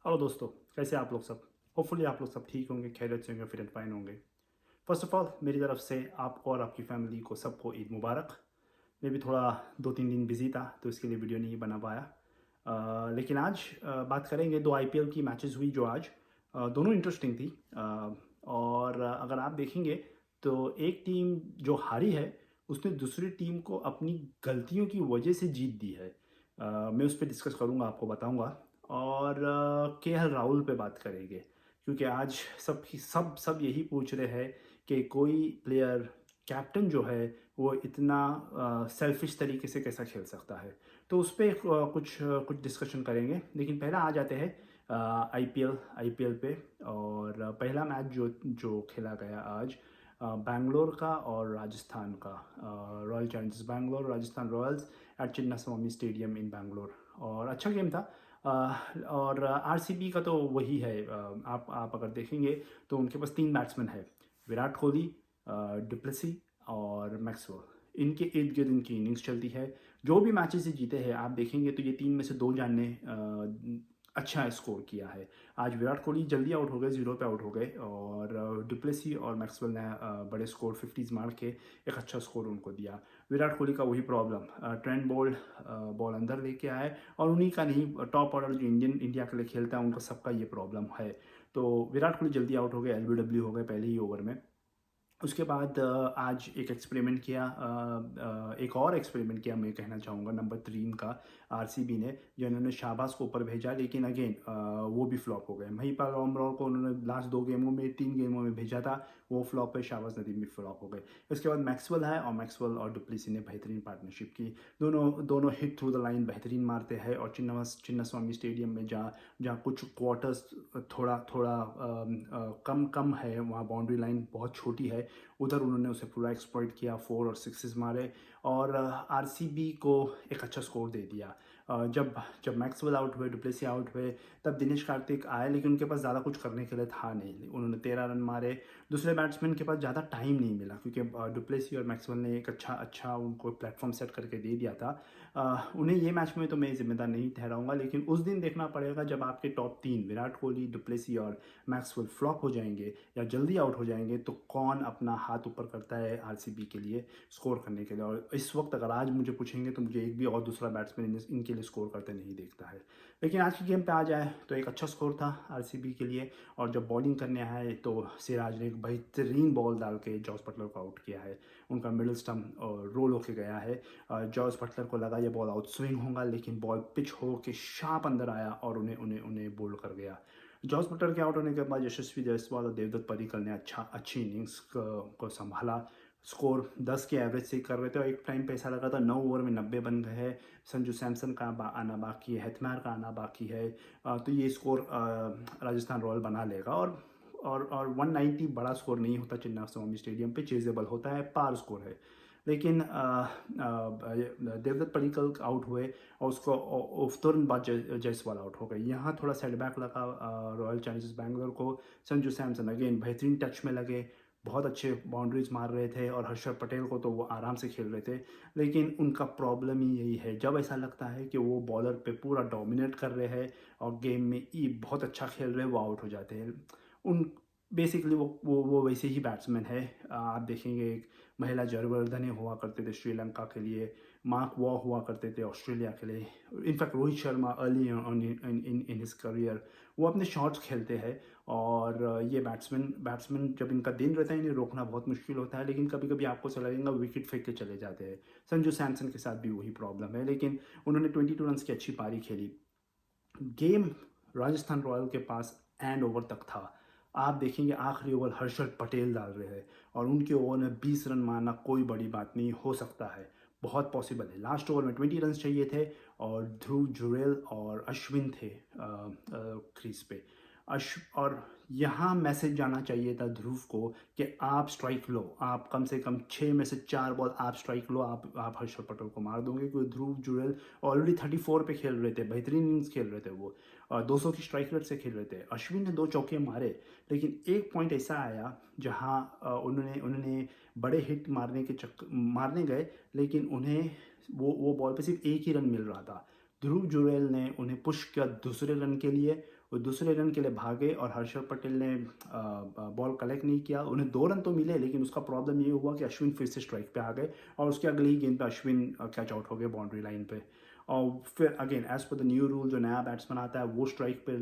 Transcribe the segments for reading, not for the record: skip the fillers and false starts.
Hello दोस्तों, कैसे आप लोग सब। होपफुली आप लोग सब ठीक होंगे, खैरियत से होंगे, फिट एंड फाइन होंगे। फर्स्ट ऑफ ऑल मेरी तरफ से आपको और आपकी फैमिली को सबको ईद मुबारक। मैं भी थोड़ा 2-3 दिन बिजी था तो इसके लिए वीडियो नहीं बना पाया। लेकिन आज बात करेंगे दो आईपीएल की मैचेस हुई जो आज दोनों इंटरेस्टिंग थी। और अगर आप देखेंगे तो एक टीम जो हारी है उसने दूसरी टीम को अपनी गलतियों की वजह से जीत दी है। मैं उस पर डिस्कस करूँगा, आपको बताऊँगा। और केएल राहुल पे बात करेंगे क्योंकि आज सब यही पूछ रहे हैं कि कोई प्लेयर कैप्टन जो है वो इतना सेल्फिश तरीके से कैसा खेल सकता है। तो उस पर कुछ डिस्कशन करेंगे, लेकिन पहला आ जाते हैं आईपीएल पे। और पहला मैच जो जो खेला गया आज बैंगलोर का और राजस्थान का, Royal Challengers Bangalore Rajasthan Royals at Chinnaswamy stadium in Bangalore. और अच्छा गेम था। और आरसीबी का तो वही है। आप अगर देखेंगे तो उनके पास 3 बैट्समैन है, विराट कोहली, डुप्लेसी और मैक्सवेल। इनके इर्द गिर्द इनकी इनिंग्स चलती है। जो भी मैचेस ये जीते हैं आप देखेंगे तो ये 3 में से 2 जान ने अच्छा स्कोर किया है। आज विराट कोहली जल्दी आउट हो गए, 0 पे आउट हो गए, और डुप्लेसी और मैक्सवेल ने बड़े स्कोर 50s मार के एक अच्छा स्कोर उनको दिया। विराट कोहली का वही प्रॉब्लम, ट्रेंड बॉल अंदर लेके आए, और उन्हीं का नहीं, टॉप ऑर्डर जो इंडिया के लिए खेलता है उनका सबका ये प्रॉब्लम है। तो विराट कोहली जल्दी आउट हो गए, एलबीडब्ल्यू हो गए पहले ही ओवर में। उसके बाद आज एक एक्सपेरिमेंट किया, एक और एक्सपेरिमेंट किया मैं कहना चाहूँगा, नंबर 3 का आरसीबी ने, जिन्होंने शाहबाज को ऊपर भेजा, लेकिन अगेन वो भी फ्लॉप हो गए। महिपाल रामराव को उन्होंने लास्ट 2 गेमों में 3 गेमों में भेजा था, वो फ्लॉप है, शाहबाज नदीम भी फ्लॉप हो गए। उसके बाद मैक्सवेल है, और मैक्सवेल और डुप्लेसी ने बेहतरीन पार्टनरशिप की। दोनों हिट थ्रू द लाइन बेहतरीन मारते हैं, और चिन्नास्वामी स्टेडियम में जहाँ जहाँ कुछ क्वार्टर्स थोड़ा थोड़ा कम कम है, वहाँ बाउंड्री लाइन बहुत छोटी है, उधर उन्होंने उसे पूरा एक्सप्लॉइट किया, 4 और 6 मारे, और आरसीबी को एक अच्छा स्कोर दे दिया। जब जब मैक्सवेल आउट हुए, डुप्लेसी आउट हुए, तब दिनेश कार्तिक आए, लेकिन उनके पास ज़्यादा कुछ करने के लिए था नहीं। उन्होंने 13 रन मारे। दूसरे बैट्समैन के पास ज़्यादा टाइम नहीं मिला क्योंकि डुप्लेसी और मैक्सवेल ने एक अच्छा उनको प्लेटफॉर्म सेट करके दे दिया था। उन्हें ये मैच में तो मैं जिम्मेदार नहीं ठहराऊंगा, लेकिन उस दिन देखना पड़ेगा जब आपके टॉप 3 विराट कोहली, डुप्लेसी और मैक्सवेल फ्लॉप हो जाएंगे या जल्दी आउट हो जाएंगे, तो कौन अपना हाथ ऊपर करता है आरसीबी के लिए स्कोर करने के लिए। और इस वक्त अगर आज मुझे पूछेंगे तो मुझे एक भी और दूसरा बैट्समैन इनके लिए स्कोर करते नहीं देखता है। लेकिन आज की गेम पे आ जाए तो एक अच्छा स्कोर था आरसीबी के लिए। और जब बॉलिंग करने आए तो सिराज ने एक बेहतरीन बॉल डाल के जॉस बटलर को आउट किया है। उनका मिडिल स्टम्प रोल होके गया है। जॉस बटलर को लगा ये बॉल आउट स्विंग होगा, लेकिन बॉल पिच हो के शार्प अंदर आया और उन्हें उन्हें उन्हें बोल्ड कर गया। जॉस बटलर के आउट होने के बाद यशस्वी जायसवाल और देवदत्त पडिक्कल ने अच्छी इनिंग्स को संभाला। स्कोर 10 के एवरेज से कर रहे थे, और एक टाइम पे ऐसा लगा था 9 ओवर में 90 बन गए हैं। संजू सैमसन का आना बाकी है, हेटमायर का आना बाकी है। तो ये स्कोर राजस्थान रॉयल बना लेगा। और 190 बड़ा स्कोर नहीं होता चिन्नास्वामी स्टेडियम पे, चेजेबल होता है, पार स्कोर है। लेकिन देवदत्त पडिक्कल आउट हुए, और उसको तुरंत बाद जायसवाल आउट हो गए। यहाँ थोड़ा सेटबैक लगा रॉयल चैलेंजर्स बैंगलोर को। संजू सैमसन अगेन बेहतरीन टच में लगे, बहुत अच्छे बाउंड्रीज मार रहे थे, और हर्षद पटेल को तो वो आराम से खेल रहे थे। लेकिन उनका प्रॉब्लम ही यही है, जब ऐसा लगता है कि वो बॉलर पे पूरा डोमिनेट कर रहे हैं और गेम में ही बहुत अच्छा खेल रहे हैं, वो आउट हो जाते हैं। उन बेसिकली वो वैसे ही बैट्समैन है। आप देखेंगे एक महिला जयवर्धने हुआ करते थे श्रीलंका के लिए, मार्क वॉ हुआ करते थे ऑस्ट्रेलिया के लिए। In fact Rohit Sharma early in his career वो अपने शॉट्स खेलते हैं। और ये बैट्समैन जब इनका दिन रहता है इन्हें रोकना बहुत मुश्किल होता है, लेकिन कभी कभी आपको चला लगेगा विकेट फेंक के चले जाते हैं। संजू सैमसन के साथ भी वही प्रॉब्लम है, लेकिन उन्होंने 22 रन की अच्छी पारी खेली। गेम राजस्थान रॉयल के पास एंड ओवर तक था। आप देखेंगे आखिरी ओवर हर्षद पटेल डाल रहे हैं, और उनके ओवर में 20 रन मारना कोई बड़ी बात नहीं, हो सकता है, बहुत पॉसिबल है। लास्ट ओवर में 20 रन चाहिए थे, और ध्रुव जुरेल और अश्विन थे क्रीज पे। और यहाँ मैसेज जाना चाहिए था ध्रुव को कि आप स्ट्राइक लो, आप कम से कम 6 में से 4 बॉल आप स्ट्राइक लो, आप हर्षद पटेल को मार दोगे, क्योंकि ध्रुव जुरेल ऑलरेडी 34 पे खेल रहे थे, बेहतरीन इनिंग्स खेल रहे थे वो, और 200 की स्ट्राइक रेट से खेल रहे थे। अश्विन ने 2 चौके मारे, लेकिन एक पॉइंट ऐसा आया जहाँ उन्होंने उन्होंने बड़े हिट मारने गए, लेकिन उन्हें वो बॉल पे सिर्फ एक ही रन मिल रहा था। ध्रुव जुरेल ने उन्हें पुश किया दूसरे रन के लिए, वो दूसरे रन के लिए भागे और हर्षल पटेल ने बॉल कलेक्ट नहीं किया। उन्हें 2 रन तो मिले, लेकिन उसका प्रॉब्लम ये हुआ कि अश्विन फिर से स्ट्राइक पे आ गए और उसके अगले ही गेंद पे अश्विन कैच आउट हो गए बाउंड्री लाइन पे। और फिर again as per the new rule, जो नया बैट्समैन आता है वो स्ट्राइक पे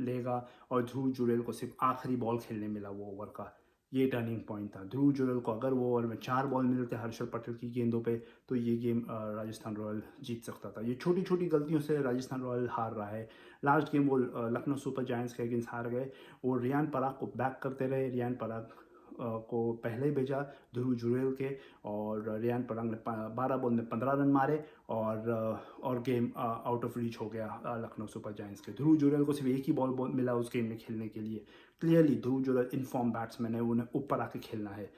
लेगा, और ध्रुव जुरेल को सिर्फ आखिरी बॉल खेलने मिला वो ओवर का। ये टर्निंग पॉइंट था। ध्रुव जुरेल को अगर वो ओवर में 4 बॉल मिलते हर्षल पटेल की गेंदों पे, तो ये गेम राजस्थान रॉयल जीत सकता था। ये छोटी छोटी गलतियों से राजस्थान रॉयल हार रहा है। लास्ट गेम वो लखनऊ सुपर जायंट्स के अगेंस्ट हार गए। वो रियान पराग को बैक करते रहे। रियान पराग को पहले भेजा ध्रुव जुरेल के, और रियान पराग ने 12 बॉल में 15 रन मारे, और गेम आउट ऑफ रीच हो गया लखनऊ सुपर जायंट्स के। ध्रुव जुरेल को सिर्फ एक ही बॉल मिला उस गेम में खेलने के लिए। क्लियरली ध्रुव जुरेल इनफॉर्म बैट्समैन है, उन्हें ऊपर आके खेलना है।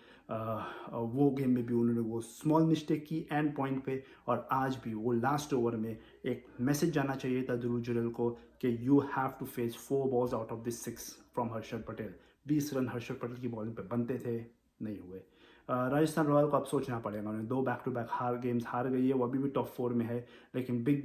वो गेम में भी उन्होंने वो स्मॉल मिस्टेक की एंड पॉइंट पे, और आज भी वो लास्ट ओवर में एक मैसेज जाना चाहिए था ध्रुव जुरेल को कि you have to face 4 balls out of this 6 from Harshal Patel. 20 run Harshal Patel की बॉलिंग पे बनते थे, नहीं हुए। राजस्थान रॉयल को अब सोचना पड़ेगा। उन्हें 2 बैक टू बैक गेम्स हार गई है, वो अभी भी टॉप 4 में है, लेकिन बिग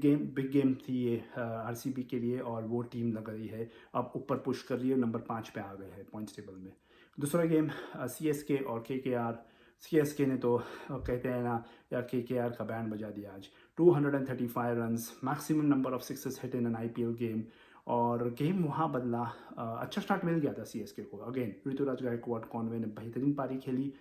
गेम थी ये आरसीबी के लिए, और वो टीम लग रही है अब ऊपर पुश कर रही है, नंबर 5 पे आ गए हैं पॉइंट्स टेबल में। दूसरा गेम सीएसके और केकेआर। सीएसके ने तो कहते हैं ना, या केकेआर का बैंड बजा दिया आज। 235 runs, maximum number of sixes hit in an IPL game, और गेम वहाँ बदला। अच्छा स्टार्ट मिल गया था सीएसके को। अगेन ऋतुराज गायकवाड़, कॉनवे ने बेहतरीन पारी खेली,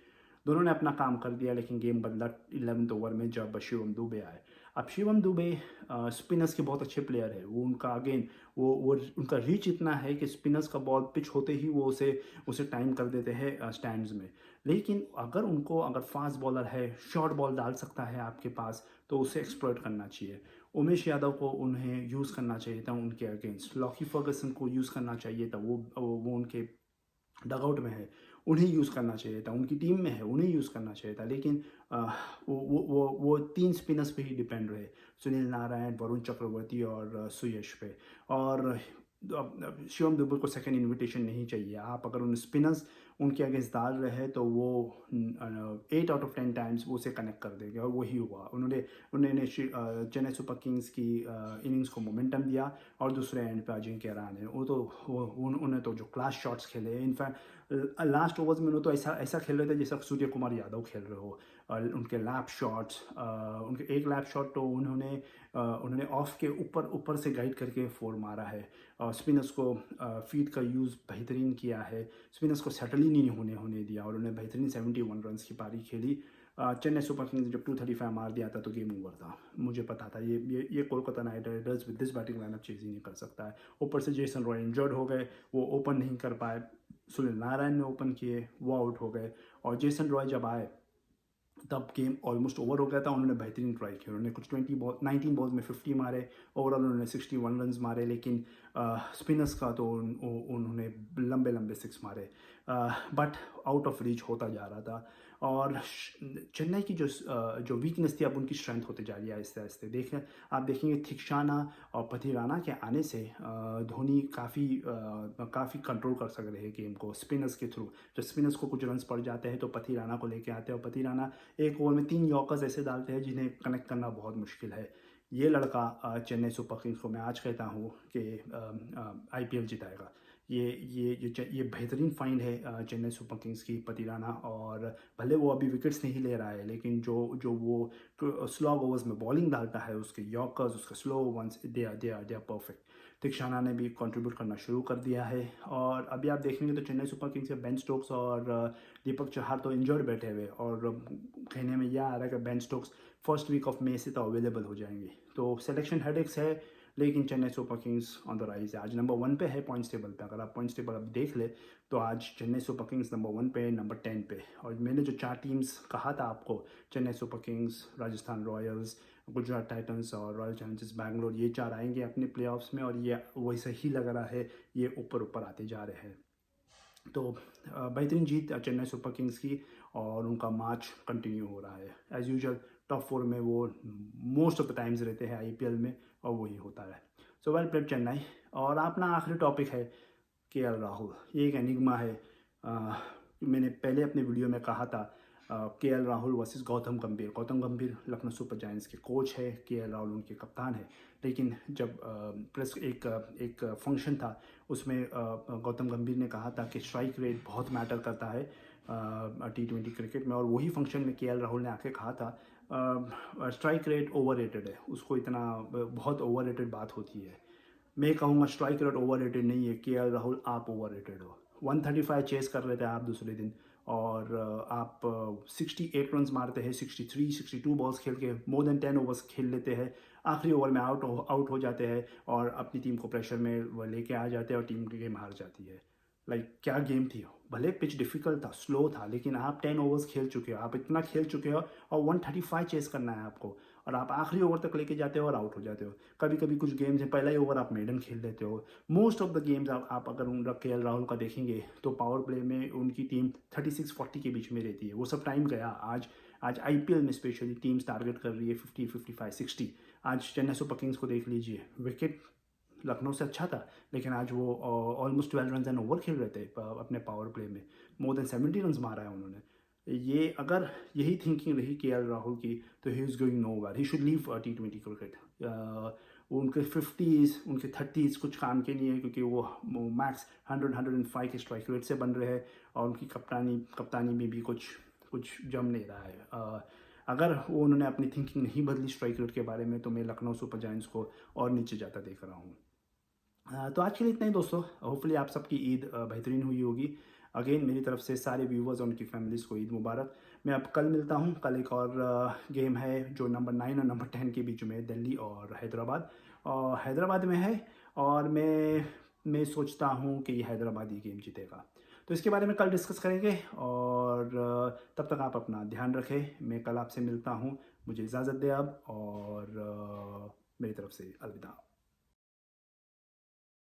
दोनों ने अपना काम कर दिया, लेकिन गेम बदला 11th ओवर में जब शिवम दुबे आए। अब शिवम दुबे स्पिनर्स के बहुत अच्छे प्लेयर है। वो उनका अगेन वो उनका रीच इतना है कि स्पिनर्स का बॉल पिच होते ही वो उसे टाइम कर देते हैं स्टैंड्स में। लेकिन अगर फास्ट बॉलर है, शॉर्ट बॉल डाल सकता है आपके पास, तो उसे एक्सप्लॉइट करना चाहिए। उमेश यादव को उन्हें यूज़ करना चाहिए था उनके अगेंस्ट। लॉकी फर्गसन को यूज़ करना चाहिए था, वो उनके डगआउट में है, उन्हें यूज़ करना चाहिए था। उनकी टीम में है, उन्हें यूज़ करना चाहिए था। लेकिन वो 3 स्पिनर्स पे ही डिपेंड रहे, सुनील नारायण, वरुण चक्रवर्ती और सुयश पे। और अब शिवम दुबे को सेकंड इनविटेशन नहीं चाहिए। आप अगर उन स्पिनर्स उनके अगेंस्ट डाल रहे हैं, तो वो 8 आउट ऑफ 10 टाइम्स वो उसे कनेक्ट कर देंगे, और वही हुआ। उन्होंने चेन्नई सुपर किंग्स की इनिंग्स को मोमेंटम दिया, और दूसरे एंड पे अजिंक्य रहाणे, उन्हें तो जो क्लास शॉट्स खेले। इनफैक्ट लास्ट ओवर्स में उन्होंने तो ऐसा खेल रहे थे जैसा सूर्य कुमार यादव खेल रहे हो। उनके लैप शॉट्स, उनके एक लैप शॉट तो उन्होंने ऑफ के ऊपर से गाइड करके 4 मारा है। स्पिनर्स को फीड का यूज़ बेहतरीन किया है, स्पिनर्स को सेटल ही नहीं होने दिया, और उन्होंने बेहतरीन 71 रन्स की पारी खेली। चेन्नई सुपर किंग्स जब 235 मार दिया था तो गेम ओवर था। मुझे पता था ये Kolkata Knight Riders with this batting lineup chase ही नहीं कर सकता है। ऊपर से जेसन रॉय इंजर्ड हो गए, वो ओपन नहीं कर पाए। सुनील नारायण ने ओपन किए, वो आउट हो गए, और जेसन रॉय जब आए तब गेम ऑलमोस्ट ओवर हो गया था। उन्होंने बेहतरीन ट्राई किया, उन्होंने कुछ 19 बॉल्स में 50 मारे, ओवरऑल उन्होंने 61 रन्स मारे, लेकिन स्पिनर्स का तो उन्होंने लंबे लंबे 6 मारे, बट आउट ऑफ रीच होता जा रहा था। और चेन्नई की जो वीकनेस थी अब उनकी स्ट्रेंथ होते जा रही है आहिस्ते आहिस्ते। आप देखेंगे थिक्शाना और पथिराना के आने से धोनी काफ़ी कंट्रोल कर सक रहे हैं गेम को स्पिनर्स के थ्रू। जब स्पिनर्स को कुछ रन्स पड़ जाते हैं तो पथिराना को लेके आते हैं, और पथिराना एक ओवर में 3 यॉर्कर्स ऐसे डालते हैं जिन्हें कनेक्ट करना बहुत मुश्किल है। ये लड़का चेन्नई सुपर किंग्स को मैं आज कहता हूँ कि आईपीएल जिताएगा। ये बेहतरीन फाइंड है चेन्नई सुपर किंग्स की पतिराना। और भले वो अभी विकेट्स नहीं ले रहा है, लेकिन जो वो स्लॉग ओवर्स में बॉलिंग डालता है, उसके यॉर्कर्स, उसके slow ones, they are perfect. Theekshana ने भी कंट्रीब्यूट करना शुरू कर दिया है। और अभी आप देखेंगे तो चेन्नई सुपर किंग्स के बेन स्टोक्स और दीपक चहर तो इंजर्ड बैठे हुए, और कहने में यह आ रहा है कि Ben Stokes first week of मई से तो अवेलेबल हो जाएंगे। तो सिलेक्शन हेडेक्स है, लेकिन Chennai super Kings on the rise है। आज नंबर 1 पे है पॉइंट्स टेबल पे। अगर आप पॉइंट्स टेबल अब देख ले तो आज चेन्नई सुपर किंग्स नंबर 1 पे, नंबर 10 पे। और मैंने जो 4 टीम्स कहा था आपको, Chennai super Kings, Rajasthan Royals, Gujarat titans और रॉयल चैलेंजर्स बैंगलोर, ये 4 आएंगे अपने प्लेऑफ्स में, और ये वैसे ही लग रहा है ये ऊपर आते जा रहे हैं। तो बेहतरीन जीत चेन्नई सुपर किंग्स की, और उनका मार्च कंटिन्यू हो रहा है एज़ यूजुअल। टॉप 4 में वो मोस्ट ऑफ द टाइम्स रहते हैं आईपीएल में, और वही होता है। So well played Chennai. और अपना आखिरी टॉपिक है केएल राहुल। ये एक एनिग्मा है। मैंने पहले अपने वीडियो में कहा था केएल राहुल वर्सेस गौतम गंभीर। गौतम गंभीर लखनऊ सुपर जायंट्स के कोच है, केएल राहुल उनके कप्तान है। लेकिन जब प्रेस एक फंक्शन था, उसमें गौतम गंभीर ने कहा था कि स्ट्राइक रेट बहुत मैटर करता है T20 क्रिकेट में, और वही फंक्शन में केएल राहुल ने आके कहा था स्ट्राइक रेट ओवररेटेड है, उसको इतना बहुत ओवररेटेड बात होती है। मैं कहूँगा स्ट्राइक रेट ओवररेटेड नहीं है, केएल राहुल आप ओवररेटेड हो। 135 चेस कर लेते हैं आप दूसरे दिन, और आप 68 रन मारते हैं, 63 62 बॉल्स खेल के मोर देन 10 ओवर्स खेल लेते हैं, आखिरी ओवर में आउट हो जाते हैं और अपनी टीम को प्रेशर में वो लेके आ जाते हैं और टीम की गेम हार जाती है। क्या गेम थी, भले पिच डिफिकल्ट था, स्लो था, लेकिन आप 10 ओवर्स खेल चुके हो, आप इतना खेल चुके हो और 135 चेस करना है आपको, और आप आखिरी ओवर तक लेके जाते हो और आउट हो जाते हो। कभी कभी कुछ गेम्स हैं पहला ही ओवर आप मेडन खेल लेते हो। मोस्ट ऑफ द गेम्स आप अगर उन केएल राहुल का देखेंगे तो पावर प्ले में उनकी टीम 36-40 के बीच में रहती है। वो सब टाइम गया। आज आईपीएल में स्पेशली टीम्स टारगेट कर रही है 50 55 60। आज चेन्नई सुपर किंग्स को देख लीजिए, विकेट लखनऊ से अच्छा था, लेकिन आज वो ऑलमोस्ट 12 रन एंड ओवर खेल रहे थे अपने पावर प्ले में, मोर देन 70 रन मारा है उन्होंने। ये अगर यही थिंकिंग रही केएल राहुल की तो he is going nowhere, he should leave T20 cricket. उनके 50s उनके 30s कुछ काम के नहीं है, क्योंकि वो मैक्स 100-105 के स्ट्राइक रेट से बन रहे हैं, और उनकी कप्तानी में भी कुछ जम नहीं रहा है। अगर वो उन्होंने अपनी थिंकिंग नहीं बदली स्ट्राइक रेट के बारे में, तो मैं लखनऊ सुपर जायंट्स को और नीचे जाता देख रहा हूँ। तो आज के लिए इतना ही दोस्तों। होपफुली आप सबकी ईद बेहतरीन हुई होगी। अगेन मेरी तरफ से सारे व्यूवर्स और उनकी फैमिलीज़ को ईद मुबारक। मैं अब कल मिलता हूँ। कल एक और गेम है जो नंबर 9 और नंबर 10 के बीच में, दिल्ली और हैदराबाद, और हैदराबाद में है, और मैं सोचता हूँ कि हैदराबाद ये गेम जीतेगा। तो इसके बारे में कल डिस्कस करेंगे, और तब तक आप अपना ध्यान रखें। मैं कल आपसे मिलता हूँ। मुझे इजाज़त दें अब, और मेरी तरफ से अलविदा।